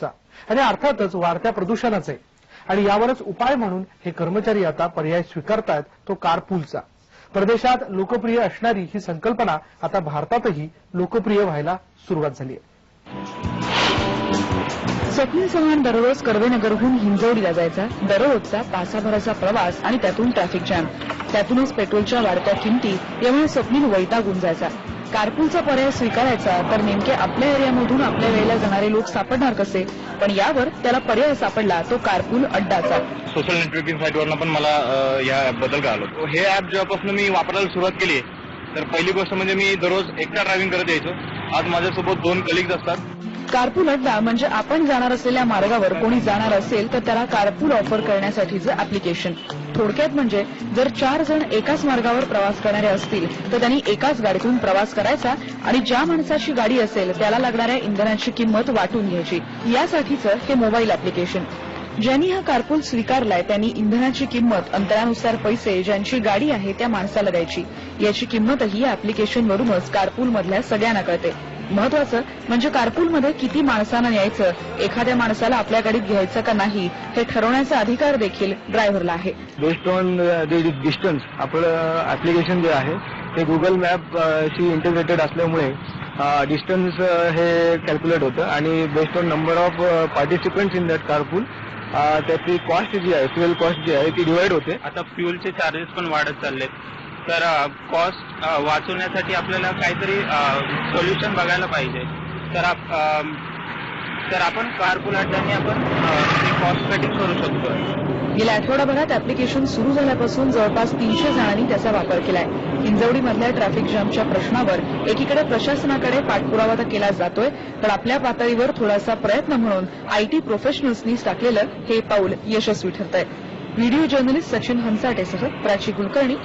नॉक्सचा आणि अर्थातच वाढत्या प्रदूषणाचे। आणि यावरच उपाय म्हणून हे कर्मचारी आता पर्याय स्वीकारतायत, तो कारपूलचा। परदेशात लोकप्रिय असणारी ही संकल्पना आता भारतातही लोकप्रिय व्हायला सुरुवात झाली आहे। स्वप्नील चव्हाण दररोज कर्वेनगरहून हिंजवडीला जायचा। दररोजचा तासाभराचा प्रवास आणि त्यातून ट्रॅफिक जॅम, त्यातूनच पेट्रोलच्या वाढत्या किमती यामुळे स्वप्नील वैतागून जायचा। कारपूलचा पर्याय स्वीकारायचा तर नेमके आपल्या एरियामधून आपल्या वेळेला जाणारे लोक सापडणार कसे? पण यावर त्याला पर्याय सापडला, तो कारपूल अड्डाचा। सोशल नेटवर्किंग साईटवरनं पण मला या ॲपबद्दल कळालं। हे ॲप जेव्हापासून मी वापरायला सुरुवात केली तर पहिली गोष्ट म्हणजे मी दररोज एकटा ड्रायव्हिंग करत यायचो। आज माझ्यासोबत 2 कलिग्स असतात। कारपूल अड्डा म्हणजे आपण जाणार असलेल्या मार्गावर कोणी जाणार असेल तर त्याला कारपूल ऑफर करण्यासाठीचं ऍप्लिकेशन। थोडक्यात म्हणजे जर 4 जण एकाच मार्गावर प्रवास करणारे असतील तर त्यांनी एकाच गाडीतून प्रवास करायचा आणि ज्या माणसाची गाडी असेल त्याला लागणाऱ्या इंधनाची किंमत वाटून घ्यायची। यासाठीचं हे मोबाईल ऍप्लिकेशन। ज्यांनी हा कारपूल स्वीकारलाय त्यांनी इंधनाची किंमत, अंतरानुसार पैसे ज्यांची गाडी आहे त्या माणसाला द्यायची। याची किंमतही या ऍप्लिकेशनवरूनच कारपूलमधल्या सगळ्यांना कळते। महत्वाचं म्हणजे कारपूलमध्ये किती माणसांना न्यायचं, एखाद्या माणसाला आपल्या गाडीत घ्यायचं का नाही हे ठरवण्याचा अधिकार देखील ड्रायव्हरला आहे। बेस्ड ऑन द डिस्टन्स आपलं ऍप्लिकेशन जे आहे ते गुगल मॅप शी इंटिग्रेटेड असल्यामुळे डिस्टन्स हे कॅल्क्युलेट होतं आणि based on number of participants in that carpool त्याची कॉस्ट जी आहे, फ्युएल कॉस्ट जी आहे ती डिवाइड होते। आता फ्युएलचे चार्जेस पण वाढत चाललेत, तर कॉस्ट वाचवण्यासाठी आपल्याला काहीतरी सोल्युशन बघायला पाहिजे। तर आपण कारपूल अड्ड्याने आपण कॉस्ट कटिंग करू शकतो। गेल्या आठवडाभरात ऍप्लिकेशन सुरू झाल्यापासून जवळपास 300 जणांनी त्याचा वापर केलाय। हिंजवडीमधल्या ट्रॅफिक जॅमच्या प्रश्नावर एकीकडे प्रशासनाकडे पाठपुरावा तर केला जातोय, तर आपल्या पातळीवर थोडासा प्रयत्न म्हणून आयटी प्रोफेशनल्सनी टाकलेलं हे पाऊल यशस्वी ठरतंय। व्हिडिओ जर्नलिस्ट सचिन हंसाटेसह प्राची कुलकर्णी,